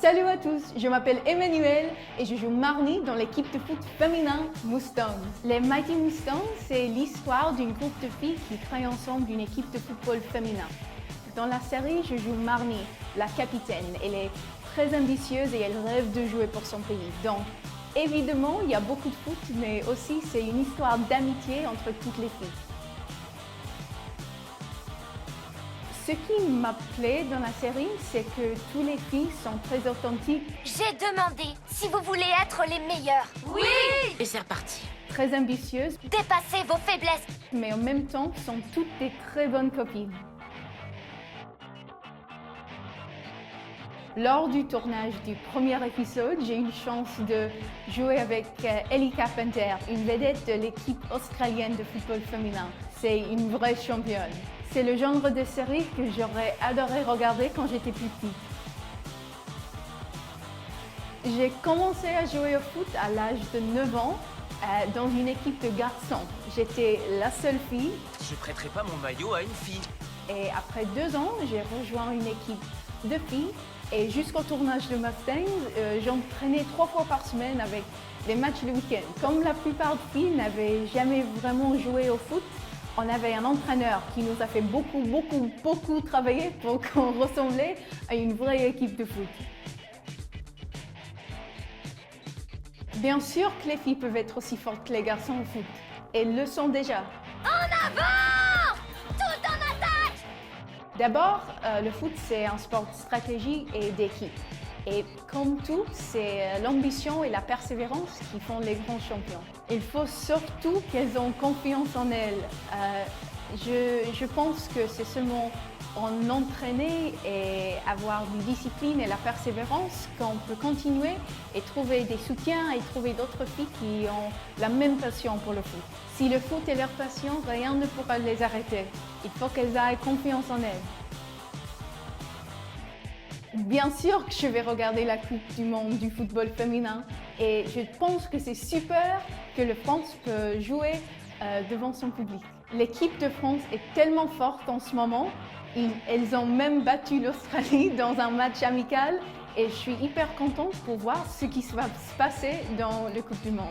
Salut à tous, je m'appelle Emmanuel et je joue Marnie dans l'équipe de foot féminin Mustang. Les Mighty Mustangs, c'est l'histoire d'une groupe de filles qui créent ensemble une équipe de football féminin. Dans la série, je joue Marnie, la capitaine. Elle est très ambitieuse et elle rêve de jouer pour son pays. Donc, évidemment, il y a beaucoup de foot, mais aussi c'est une histoire d'amitié entre toutes les filles. Ce qui m'a plu dans la série, c'est que toutes les filles sont très authentiques. J'ai demandé si vous voulez être les meilleurs. Oui! Et c'est reparti. Très ambitieuses, Dépassez vos faiblesses. mais en même temps sont toutes des très bonnes copines. Lors du tournage du premier épisode, j'ai eu une chance de jouer avec Ellie Carpenter, une vedette de l'équipe australienne de football féminin. C'est une vraie championne. C'est le genre de série que j'aurais adoré regarder quand j'étais plus petite. J'ai commencé à jouer au foot à l'âge de 9 ans dans une équipe de garçons. J'étais la seule fille. Je prêterai pas mon maillot à une fille. Et après 2 ans, j'ai rejoint une équipe de filles. Et jusqu'au tournage de Mustang, j'entraînais 3 fois par semaine avec des matchs le week-end. Comme la plupart des filles n'avaient jamais vraiment joué au foot, on avait un entraîneur qui nous a fait beaucoup travailler pour qu'on ressemblait à une vraie équipe de foot. Bien sûr que les filles peuvent être aussi fortes que les garçons au foot. Et elles le sont déjà. En avant! Tout en attaque! D'abord, le foot, c'est un sport de stratégie et d'équipe. Et comme tout, c'est l'ambition et la persévérance qui font les grands champions. Il faut surtout qu'elles ont confiance en elles. Je pense que c'est seulement en entraîner et avoir du discipline et la persévérance qu'on peut continuer et trouver des soutiens et trouver d'autres filles qui ont la même passion pour le foot. Si le foot est leur passion, rien ne pourra les arrêter. Il faut qu'elles aient confiance en elles. Bien sûr que je vais regarder la Coupe du Monde du football féminin et je pense que c'est super que la France peut jouer devant son public. L'équipe de France est tellement forte en ce moment, elles ont même battu l'Australie dans un match amical et je suis hyper contente pour voir ce qui va se passer dans la Coupe du Monde.